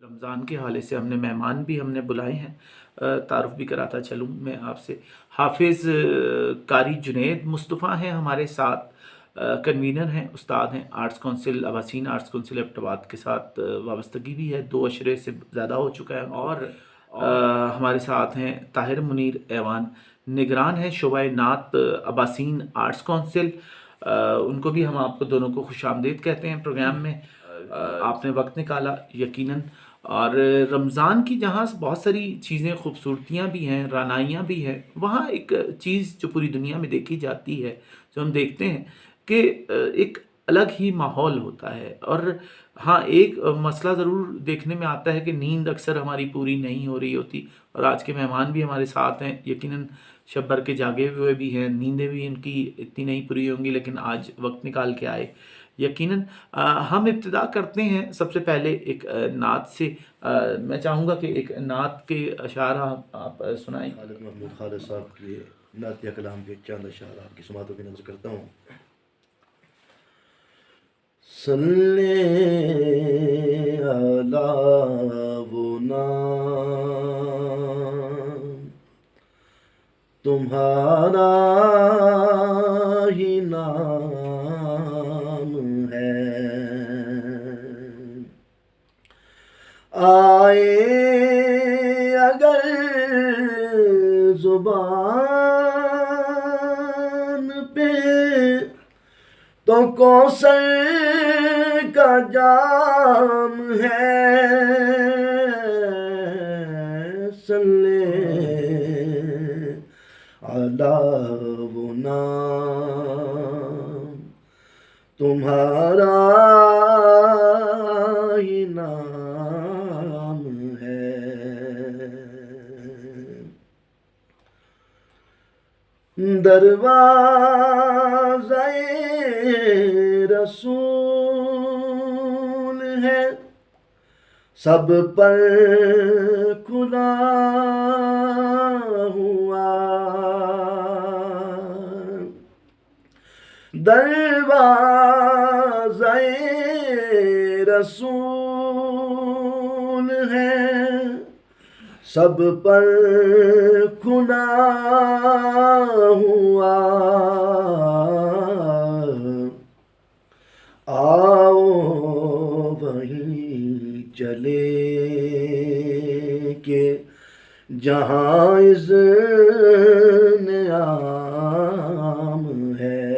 رمضان کے حوالے سے ہم نے مہمان بھی ہم نے بلائے ہیں، تعارف بھی کراتا چلوں میں آپ سے۔ حافظ قاری جنید مصطفیٰ ہیں ہمارے ساتھ، کنوینر ہیں، استاد ہیں، arts council Abaseen arts council Abbottabad کے ساتھ وابستگی بھی ہے، 2 عشرے سے زیادہ ہو چکا ہے۔ اور ہمارے ساتھ ہیں طاہر منیر ایوان، نگران ہیں شعبہ نعت اباسین آرٹس کونسل۔ ان کو بھی ہم آپ کو دونوں کو خوش آمدید کہتے ہیں پروگرام میں۔ آپ نے وقت نکالا یقیناً، اور رمضان کی جہاں بہت ساری چیزیں خوبصورتیاں بھی ہیں، رعنائیاں بھی ہیں، وہاں ایک چیز جو پوری دنیا میں دیکھی جاتی ہے، جو ہم دیکھتے ہیں کہ ایک الگ ہی ماحول ہوتا ہے۔ اور ہاں، ایک مسئلہ ضرور دیکھنے میں آتا ہے کہ نیند اکثر ہماری پوری نہیں ہو رہی ہوتی، اور آج کے مہمان بھی ہمارے ساتھ ہیں، یقیناً شب بھر کے جاگے ہوئے بھی ہیں، نیندیں بھی ان کی اتنی نہیں پوری ہوں گی، لیکن آج وقت نکال کے آئے یقیناً۔ ہم ابتدا کرتے ہیں سب سے پہلے ایک نعت سے۔ میں چاہوں گا کہ ایک نعت کے اشعار آپ سنائیں۔ خالد محمود خالد صاحب کے نعتیہ کلام کے چند اشعار آپ کی سماعتوں کی نظر کرتا ہوں۔ صلی علی وہ نام تمہارا ہی نام ہے، آئے اگر زبان پہ تو کوثر کا جام ہے، صلی علی وہ نام تمہارا ہی نام ہے، دروازہ رسول ہے سب پر کھلا ہوا، دروازہ رسول ہے سب پر کھلا ہوا، آؤ وہیں چلے کہ جہاں اذن عام ہے،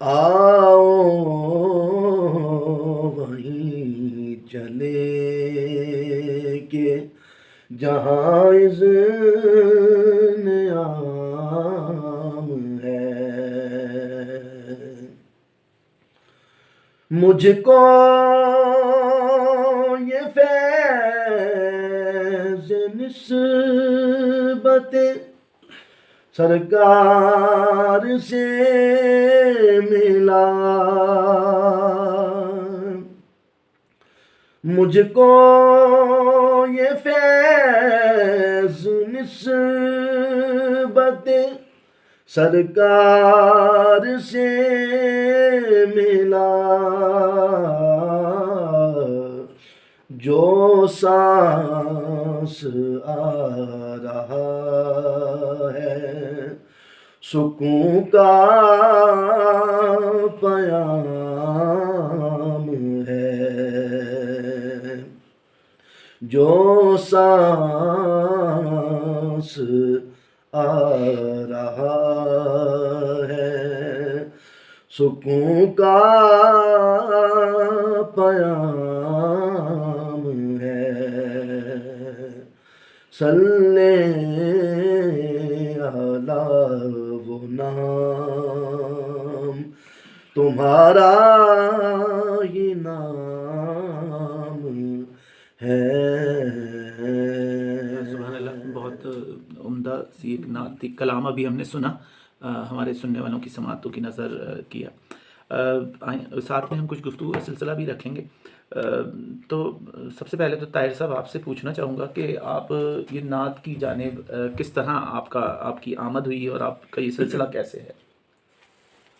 آؤ وہیں چلے کہ جہاں اذن عام ہے، مجھ کو یہ فیض نسبت سرکار سے ملا، مجھ کو یہ فیض نسبت سرکار سے ملا، جو سانس آ رہا ہے سکون کا پیام ہے، جو سانس آ رہا ہے سکون کا پیام ہے، صلی علی وہ نام تمہارا ہی نام ہے۔ سبحان اللہ، بہت عمدہ سی ایک نعتی کلام ابھی ہم نے سنا، ہمارے سننے والوں کی سماعتوں کی نظر کیا۔ ساتھ میں ہم کچھ گفتگو کا سلسلہ بھی رکھیں گے۔ تو سب سے پہلے تو طاہر صاحب آپ سے پوچھنا چاہوں گا کہ آپ یہ نعت کی جانب کس طرح آپ کی آمد ہوئی اور آپ کا یہ سلسلہ کیسے ہے؟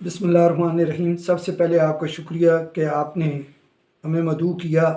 بسم اللہ الرحمن الرحیم۔ سب سے پہلے آپ کا شکریہ کہ آپ نے ہمیں مدعو کیا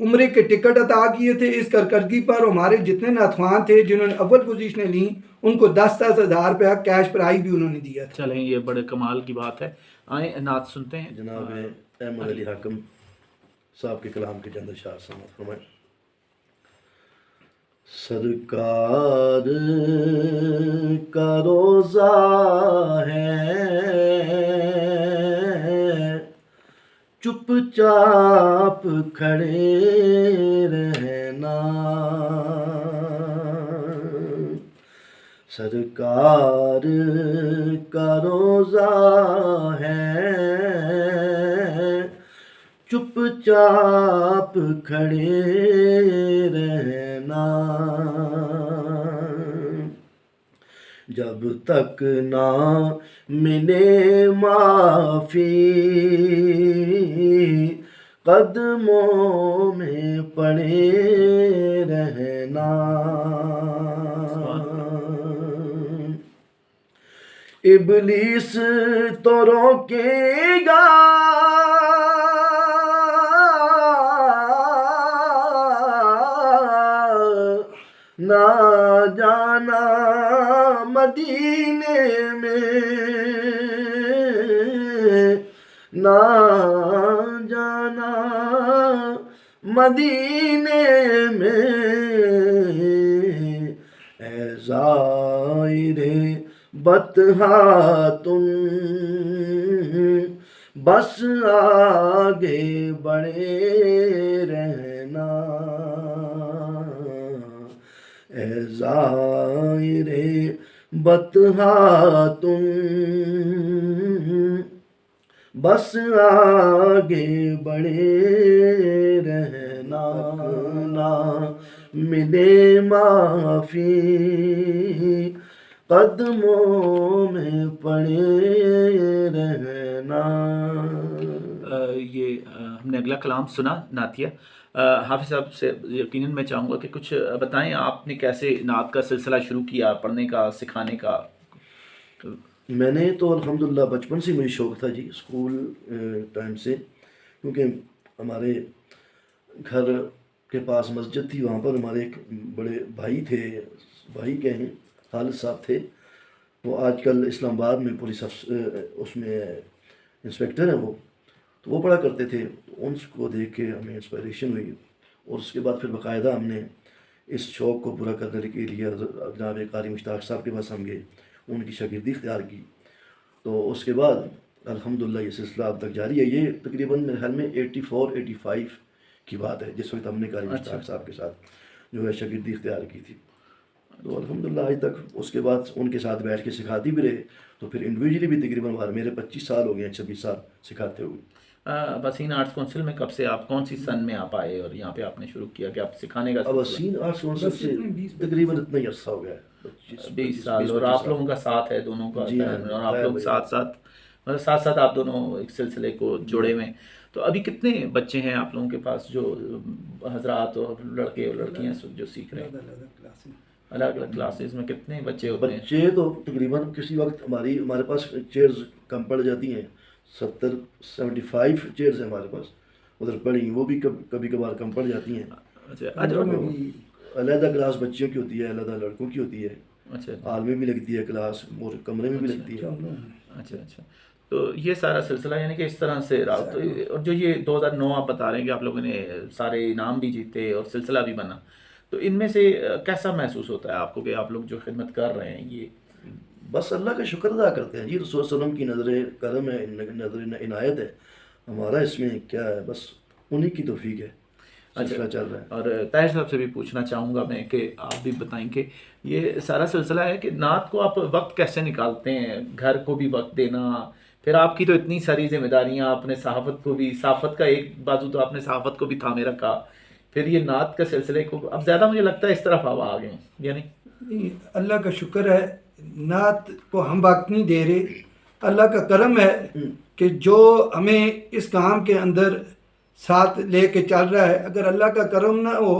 عمرے کے ٹکٹ عطا کیے تھے اس کارکردگی پر. ہمارے جتنے ناتخوان تھے جنہوں نے اول پوزیشنیں لیں ان کو 10-10 ہزار روپیہ کیش پرائز بھی انہوں نے دیا تھا. چلیں یہ بڑے کمال کی بات ہے. آئیں نعت سنتے ہیں. جناب احمد علی حاکم صاحب کے کلام کے چند اشعار سماعت فرمائیں. سرکار کا روزہ ہے چپ چاپ کھڑے رہنا. سرکار کا روزہ ہے چپ چاپ کھڑے رہنا. جب تک نہ ملے معافی قدموں میں پڑے رہنا. ابلیس تو روکے گا نہ جانا مدینے میں نہ جانا مدینے میں. اے زائر بطحا تم بس آگے بڑھے رہنا. اے زائر بطحا تم بس آگے بڑھے رہنا. نہ ملے معافی قدموں میں پڑے رہنا. یہ ہم نے اگلا کلام سنا نعتیہ. حافظ صاحب سے یقیناً میں چاہوں گا کہ کچھ بتائیں آپ نے کیسے نعت کا سلسلہ شروع کیا پڑھنے کا سکھانے کا. میں نے تو الحمدللہ بچپن سے مجھے شوق تھا جی اسکول ٹائم سے، کیونکہ ہمارے گھر کے پاس مسجد تھی، وہاں پر ہمارے ایک بڑے بھائی تھے، بھائی کے ہیں خالد صاحب تھے، وہ آج کل اسلام آباد میں پولیس اس میں انسپیکٹر ہیں وہ، تو وہ پڑھا کرتے تھے. ان کو دیکھ کے ہمیں انسپائریشن ہوئی اور اس کے بعد پھر باقاعدہ ہم نے اس شوق کو پورا کرنے کے لیے جناب قاری مشتاق صاحب کے پاس ہم گئے، ان کی شاگردی اختیار کی. تو اس کے بعد الحمدللہ یہ سلسلہ اب تک جاری ہے. یہ تقریباً میرے خیال میں 84-85 کی بات ہے جس وقت ہم نے قاری مشتاق صاحب کے ساتھ جو ہے شاگردی اختیار کی تھی. تو الحمدللہ آج تک اس کے بعد ان کے ساتھ بیٹھ کے سکھاتی بھی رہے. تو پھر انڈیویجلی بھی تقریباً میرے 25 سال ہو گئے ہیں، 26 سال سکھاتے ہوئے. اباسین آرٹس کونسل میں کب سے آپ کون سی سن میں آپ آئے اور یہاں پہ آپ نے شروع کیا کہ آپ سکھانے کا؟ اباسین آرٹس کونسل سے تقریباً اتنا ہی عرصہ ہو گیا ہے، 20 سال. اور آپ لوگوں کا ساتھ ہے دونوں کا، اور آپ لوگ ساتھ آپ دونوں ایک سلسلے کو جوڑے ہوئے ہیں. تو ابھی کتنے بچے ہیں آپ لوگوں کے پاس جو حضرات اور لڑکے اور لڑکیاں جو سیکھ رہے ہیں؟ الگ الگ کلاسز میں کتنے بچے ہوتے ہیں؟ بچے تو تقریباً کسی وقت ہمارے پاس چیئرز کم پڑ جاتی ہیں، 70-75 چیئرز ہیں ہمارے پاس ادھر پڑی، وہ بھی کبھی کبھار کم پڑ جاتی ہیں. علیحدہ کلاس بچیوں کی ہوتی ہے، علیحدہ لڑکوں کی ہوتی ہے. اچھا، ہال میں بھی لگتی ہے کلاس اور کمرے میں بھی لگتی ہے. اچھا. تو یہ سارا سلسلہ یعنی کہ اس طرح سے رابطہ. اور جو یہ 2009 آپ بتا رہے ہیں کہ آپ لوگوں نے سارے انعام بھی جیتے اور سلسلہ بھی بنا، تو ان میں سے کیسا محسوس ہوتا ہے آپ کو کہ آپ لوگ جو خدمت کر رہے ہیں؟ یہ بس اللہ کا شکر ادا کرتے ہیں جی. رسول صلی اللہ علیہ وسلم کی نظر کرم ہے، نظر عنایت ہے، ہمارا اس میں کیا ہے، بس انہی کی توفیق ہے. سلسلہ چل رہا ہے. اور طاہر صاحب سے بھی پوچھنا چاہوں گا میں کہ آپ بھی بتائیں کہ یہ سارا سلسلہ ہے کہ نعت کو آپ وقت کیسے نکالتے ہیں، گھر کو بھی وقت دینا، پھر آپ کی تو اتنی ساری ذمہ داریاں، آپ نے صحافت کو بھی، صحافت کا ایک بازو تو آپ نے صحافت کو بھی تھامے رکھا، پھر یہ نعت کا سلسلے کو اب زیادہ مجھے لگتا ہے اس طرف ہوا آ گئے. یعنی اللہ کا شکر ہے، نعت کو ہم وقت نہیں دے رہے. اللہ کا کرم ہے کہ جو ہمیں اس کام کے اندر ساتھ لے کے چل رہا ہے. اگر اللہ کا کرم نہ ہو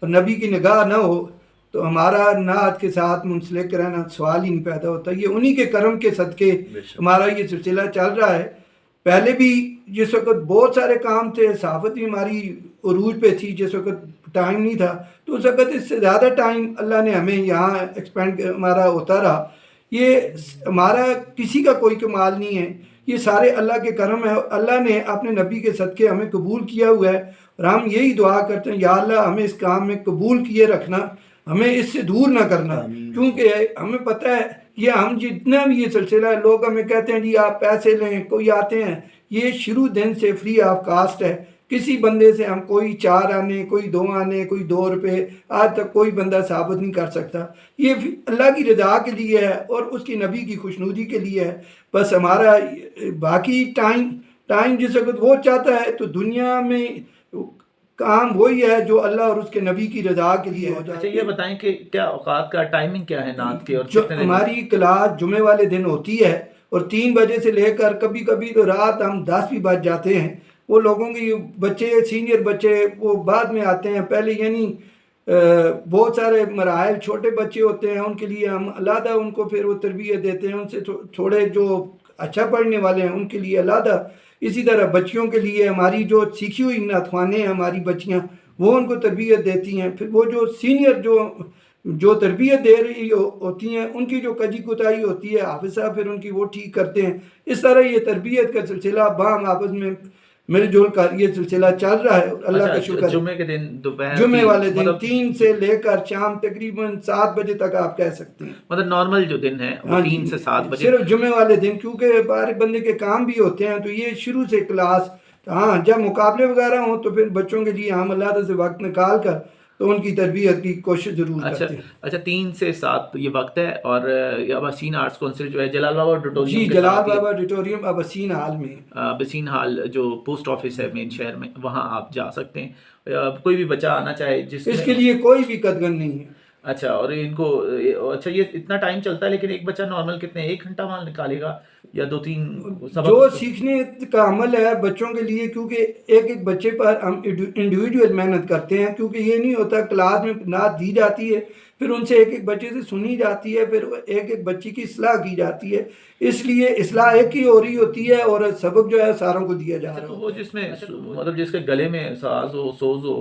اور نبی کی نگاہ نہ ہو تو ہمارا نعت کے ساتھ منسلک رہنا سوال ہی نہیں پیدا ہوتا. یہ انہی کے کرم کے صدقے ہمارا یہ سلسلہ چل رہا ہے. پہلے بھی جس وقت بہت سارے کام تھے، صحافت بھی ہماری عروج پہ تھی، جس وقت ٹائم نہیں تھا، تو اس وقت اس سے زیادہ ٹائم اللہ نے ہمیں یہاں ایکسپینڈ ہمارا ہوتا رہا. یہ ہمارا کسی کا کوئی کمال نہیں ہے، یہ سارے اللہ کے کرم ہے. اللہ نے اپنے نبی کے صدقے ہمیں قبول کیا ہوا ہے، اور ہم یہی دعا کرتے ہیں یا اللہ ہمیں اس کام میں قبول کیے رکھنا، ہمیں اس سے دور نہ کرنا. کیونکہ ہمیں پتہ ہے یہ ہم جتنا بھی یہ سلسلہ ہے، لوگ ہمیں کہتے ہیں جی آپ پیسے لیں، کوئی آتے ہیں، یہ شروع دن سے فری آف کاسٹ ہے. کسی بندے سے ہم کوئی 4 آنے، کوئی 2 آنے، کوئی 2 روپے، آج تک کوئی بندہ ثابت نہیں کر سکتا. یہ اللہ کی رضا کے لیے ہے اور اس کی نبی کی خوشنودی کے لیے ہے. بس ہمارا باقی ٹائم جس وقت وہ چاہتا ہے تو دنیا میں کام وہی ہے جو اللہ اور اس کے نبی کی رضا کے لیے ہو جاتا اچھا ہے. یہ بتائیں کہ کیا اوقات کا ٹائمنگ کیا ہے نعت کے، اور جو کتنے دن؟ ہماری کلاس جمعے والے دن ہوتی ہے اور 3 بجے سے لے کر کبھی کبھی تو رات ہم 10 بھی بج جاتے ہیں. وہ لوگوں کی بچے سینئر بچے وہ بعد میں آتے ہیں، پہلے یعنی بہت سارے مراحل چھوٹے بچے ہوتے ہیں، ان کے لیے ہم علیحدہ ان کو پھر وہ تربیت دیتے ہیں. ان سے تھوڑے جو اچھا پڑھنے والے ہیں ان کے لیے علیحدہ. اسی طرح بچیوں کے لیے ہماری جو سیکھی ہوئی نعتخوانے ہیں ہماری بچیاں، وہ ان کو تربیت دیتی ہیں. پھر وہ جو سینئر جو تربیت دے رہی ہوتی ہیں ان کی جو کجی کتائی ہوتی ہے، حافظ صاحب پھر ان کی وہ ٹھیک کرتے ہیں. اس طرح یہ تربیت کا سلسلہ باہم آپس میں مل جل کر یہ سلسلہ چل رہا ہے. اللہ کا شکر ہے. جمعے کے دن دوپہر جمعے والے دن مطلب 3 سے لے کر شام تقریباً 7 بجے تک آپ کہہ سکتے ہیں. مطلب نارمل جو دن ہے وہ 3 سے 7 بجے. صرف جمعے والے دن، کیونکہ باہر بندے کے کام بھی ہوتے ہیں تو یہ شروع سے کلاس. ہاں جب مقابلے وغیرہ ہوں تو پھر بچوں کے لیے ہم اللہ سے وقت نکال کر تو ان کی تربیت کی کوشش ضرور کرتے ہیں. اچھا 3 سے 7 یہ وقت ہے. اور اباسین آرٹس کونسل جو ہے جلال بابا آڈیٹوریم، جی جلال بابا آڈیٹوریم اباسین ہال میں، اباسین ہال جو پوسٹ آفس ہے مین شہر میں، وہاں آپ جا سکتے ہیں. کوئی بھی بچہ آنا چاہے جس اس کے لیے کوئی بھی قدغن نہیں ہے. اچھا اور ان کو اچھا یہ اتنا ٹائم چلتا ہے، لیکن ایک بچہ نارمل کتنے 1 گھنٹہ وہاں نکالے گا یا 2-3 سبق؟ جو سیکھنے کا عمل ہے بچوں کے لیے، کیونکہ ایک بچے پر ہم انڈیویجول محنت کرتے ہیں، کیونکہ یہ نہیں ہوتا کلاس میں نعت دی جاتی ہے پھر ان سے ایک بچے سے سنی جاتی ہے، پھر ایک بچی کی اصلاح کی جاتی ہے. اس لیے اصلاح ایک ہی ہو رہی ہوتی ہے اور سبق جو ہے ساروں کو دیا جا رہا ہے. وہ جس میں مطلب جس کے گلے میں ساز ہو سوز ہو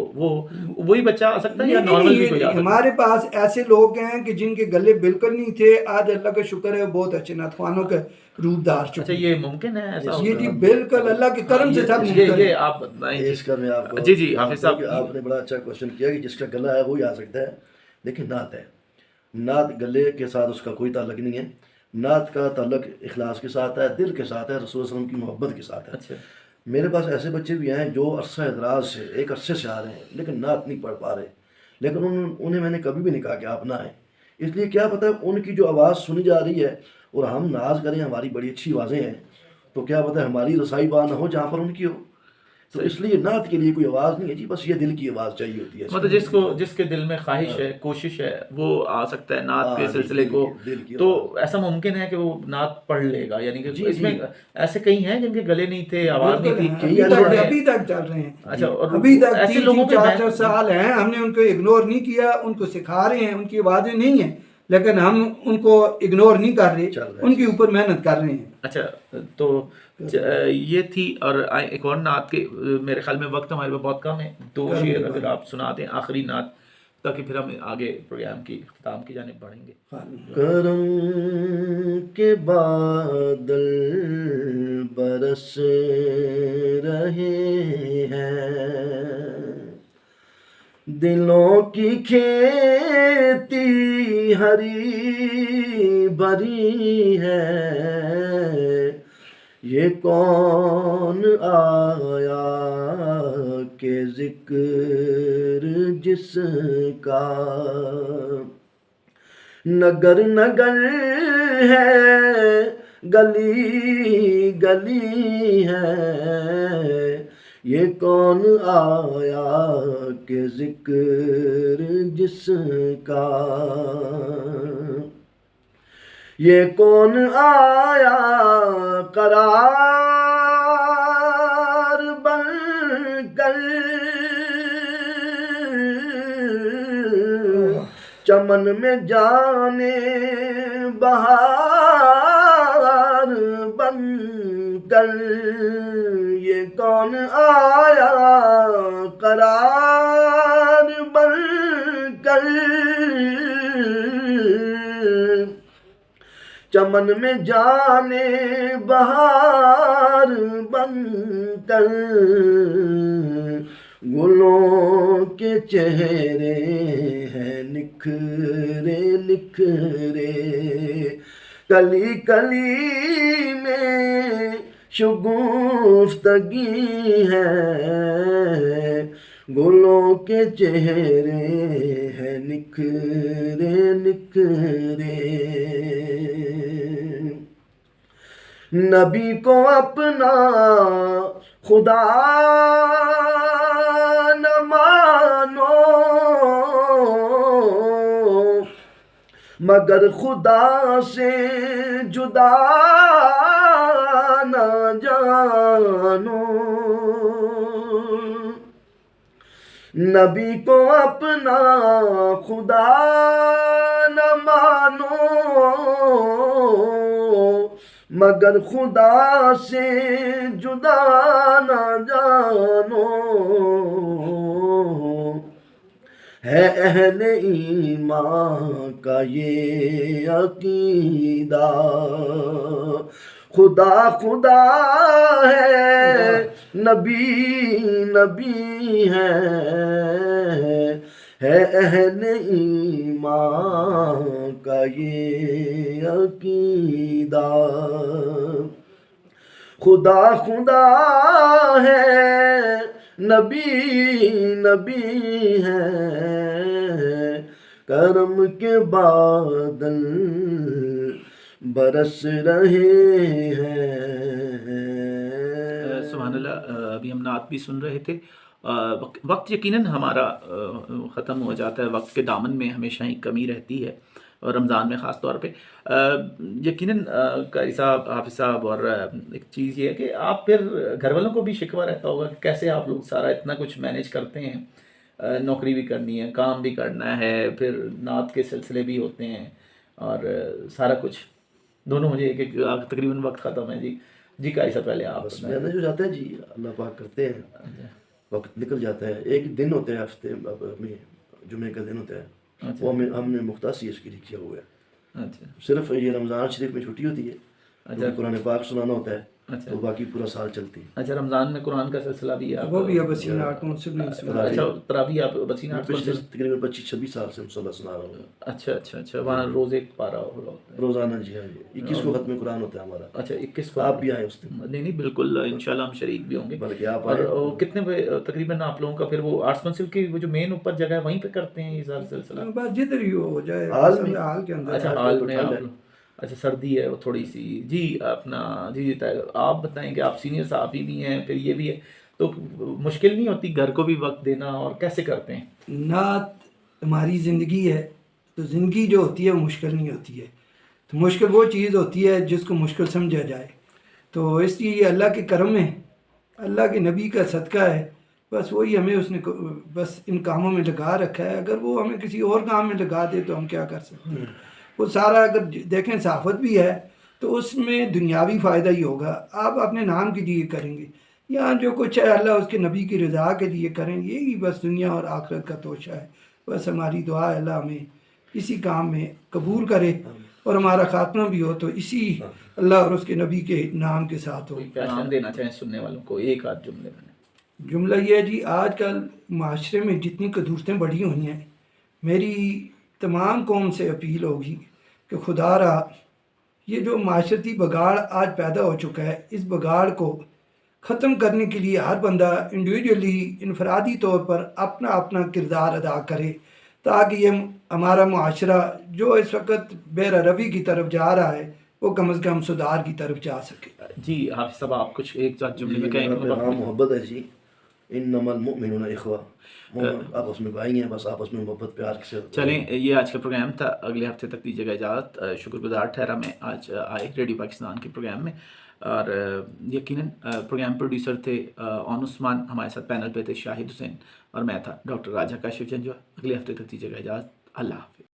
وہی بچہ آ سکتا ہے یا نارمل بھی کوئی آ سکتا ہے؟ ہمارے پاس ایسے لوگ ہیں کہ جن کے گلے بالکل نہیں تھے، آج اللہ کا شکر ہے بہت اچھے نعتخوانوں کے روپ دار چکے. اچھا یہ ممکن ہے ایسا؟ یہ جی بالکل اللہ کے کرم سے سب ممکن ہے. یہ آپ بتائیں. اس کا میں آپ کو جی حافظ صاحب آپ نے بڑا اچھا کوشچن کیا کہ جس کا گلا ہے وہی آ سکتا ہے. لیکن نعت ہے، نعت گلے کے ساتھ اس کا کوئی تعلق نہیں ہے. نعت کا تعلق اخلاص کے ساتھ ہے، دل کے ساتھ ہے، رسول صلی اللہ علیہ وسلم کی محبت کے ساتھ ہے. اچھا میرے پاس ایسے بچے بھی ہیں جو عرصہ دراز سے ایک عرصے سے آ رہے ہیں لیکن نعت نہیں پڑھ پا رہے، لیکن انہیں میں نے کبھی بھی نہیں کہا کہ آپ نہ آئیں. اس لیے کیا پتہ ان کی جو آواز سنی جا رہی ہے اور ہم ناز کریں ہماری بڑی اچھی آوازیں ہیں، تو کیا پتہ ہماری رسائی بات نہ ہو جہاں پر ان کی ہو. تو اس لیے نعت کے لیے کوئی آواز نہیں ہے جی، بس یہ دل کی آواز چاہیے ہوتی ہے. مطلب جس کے دل میں خواہش ہے، کوشش ہے، وہ آ سکتا ہے نعت کے سلسلے کو. تو ایسا ممکن ہے کہ وہ نعت پڑھ لے گا، یعنی کہ اس میں ایسے کئی ہیں جن کے گلے نہیں تھے، آواز نہیں تھی، ابھی تک چل رہے ہیں. اچھا اور ابھی تک ایسے لوگوں 3-4 سال ہیں، ہم نے ان کو اگنور نہیں کیا، ان کو سکھا رہے ہیں. ان کی آوازیں نہیں ہیں لیکن ہم ان کو اگنور نہیں کر رہے، ان کے اوپر محنت کر رہے ہیں. اچھا تو یہ تھی. اور ایک اور نعت کے میرے خیال میں وقت ہمارے پاس بہت کم ہے، 2 شعر اگر آپ سنا دیں آخری نعت، تاکہ پھر ہم آگے پروگرام کی اختتام کی جانب بڑھیں گے. کرم کے بادل برس رہے ہیں، دلوں کی کھیتی ہری بھری ہے. یہ کون آیا کہ ذکر جس کا نگر نگر ہے، گلی گلی ہے. یہ کون آیا کہ ذکر جس کا، یہ کون آیا قرار بن کر، چمن میں جانے بہار بن کر. کون آیا قرار بن کر، چمن میں جانے بہار بن کر، گلوں کے چہرے ہیں نکھرے نکھرے، کلی کلی میں شگفتگی ہے، گلوں کے چہرے ہیں نکھرے نکھرے۔ نبی کو اپنا خدا نہ مانو، مگر خدا سے جدا نہ جانو، نبی کو اپنا خدا نہ مانو، مگر خدا سے جدا نہ جانو، ہے اہل ایمان کا یہ عقیدہ، خدا خدا ہے نبی نبی ہے اہل ایمان کا یہ عقیدہ، خدا خدا ہے نبی نبی ہے، کرم کے بادل برس رہے ہیں۔ سبحان اللہ۔ ابھی ہم نعت بھی سن رہے تھے۔ وقت یقیناً ہمارا ختم ہو جاتا ہے، وقت کے دامن میں ہمیشہ ہی کمی رہتی ہے، اور رمضان میں خاص طور پہ یقیناً قاری صاحب، حافظ صاحب، اور ایک چیز یہ ہے کہ آپ پھر گھر والوں کو بھی شکوہ رہتا ہوگا کہ کیسے آپ لوگ سارا اتنا کچھ مینیج کرتے ہیں، نوکری بھی کرنی ہے، کام بھی کرنا ہے، پھر نعت کے سلسلے بھی ہوتے ہیں، اور سارا کچھ دونوں مجھے ایک تقریباً وقت ختم ہے۔ جی قاری صاحب پہلے آپ بس مینیج ہو جاتا ہے جی، اللہ پاک کرتے ہیں، وقت نکل جاتا ہے۔ ایک دن ہوتا ہے ہفتے میں، جمعے کا دن ہوتا ہے، وہ ہم نے مختص اس کے لیے کیا ہوا ہے۔ اچھا صرف یہ رمضان شریف میں چھٹی ہوتی ہے، قرآن پاک سنانا ہوتا ہے، تو باقی پورا سال چلتی ہے۔ اچھا، رمضان میں قرآن کا سلسلہ بھی ہے؟ وہ بھی ہے بسین آرٹ منصب نے۔ اچھا، تراویح آپ بسین آرٹ پچھلے تقریباً 25-26 سال سے مصلح سنا رہا ہوں۔ اچھا اچھا اچھا، وہاں روز ایک پارا ہوگا روزانہ؟ جی ہاں جی، 21 کو ختم قرآن ہوتا ہے ہمارا۔ اچھا 21 کو؟ آپ بھی آئے اس دن؟ نہیں نہیں، بالکل انشاءاللہ ہم شریک بھی ہوں گے۔ بلکہ آپ اور کتنے بجے تقریباً آپ لوگوں کا پھر وہ آرٹس منسل کی وہ جو مین اوپر جگہ ہے وہیں پہ کرتے ہیں یہ سارا سلسلہ؟ بس جدھر ہی ہو جائے، حال میں، حال کے اندر۔ اچھا حال میں آپ لوگ، اچھا سردی ہے وہ تھوڑی سی۔ جی اپنا جی آپ بتائیں کہ آپ سینئر صحافی بھی ہیں، پھر یہ بھی ہے، تو مشکل نہیں ہوتی گھر کو بھی وقت دینا، اور کیسے کرتے ہیں؟ نعت ہماری زندگی ہے، تو زندگی جو ہوتی ہے وہ مشکل نہیں ہوتی ہے، تو مشکل وہ چیز ہوتی ہے جس کو مشکل سمجھا جائے، تو اس لیے یہ اللہ کے کرم ہے، اللہ کے نبی کا صدقہ ہے، بس وہی ہمیں اس نے بس ان کاموں میں لگا رکھا ہے۔ اگر وہ ہمیں کسی اور کام میں لگا دے تو ہم کیا کر سکتے ہیں؟ وہ سارا اگر دیکھیں صحافت بھی ہے تو اس میں دنیاوی فائدہ ہی ہوگا، آپ اپنے نام کے لیے کریں گے، یہاں جو کچھ ہے اللہ اس کے نبی کی رضا کے لیے کریں، یہی بس دنیا اور آخرت کا توشہ ہے۔ بس ہماری دعا ہے اللہ ہمیں اسی کام میں قبول کرے، اور ہمارا خاتمہ بھی ہو تو اسی اللہ اور اس کے نبی کے نام کے ساتھ ہو۔ پیغام دینا چاہیں سننے والوں کو ایک آدھ جملے میں؟ جملہ یہ ہے جی، آج کل معاشرے میں جتنی قدورتیں بڑھی ہوئی ہیں، میری تمام قوم سے اپیل ہوگی کہ خدا را یہ جو معاشرتی بگاڑ آج پیدا ہو چکا ہے، اس بگاڑ کو ختم کرنے کے لیے ہر بندہ انڈیویجولی، انفرادی طور پر اپنا اپنا کردار ادا کرے، تاکہ یہ ہمارا معاشرہ جو اس وقت بے روی کی طرف جا رہا ہے وہ کم از کم سدھار کی طرف جا سکے۔ جی حافظ صاحب آپ کچھ ایک ساتھ جملے میں کہیں گے؟ پیغام محبت ہے جی، انما المؤمنون اخوہ، آپس میں بھائی ہیں، بس آپس میں محبت پیار کے ساتھ چلیں، یہ آج کا پروگرام تھا، اگلے ہفتے تک دیجیے گا اجازت۔ شکر گزار ٹھہرا میں آج آئے ریڈیو پاکستان کے پروگرام میں، اور یقیناً پروگرام پروڈیوسر تھے اون عثمان، ہمارے ساتھ پینل پہ تھے شاہد حسین، اور میں تھا ڈاکٹر راجہ کاشف جنجوا۔ اگلے ہفتے تک دیجیے گا اجازت، اللہ حافظ۔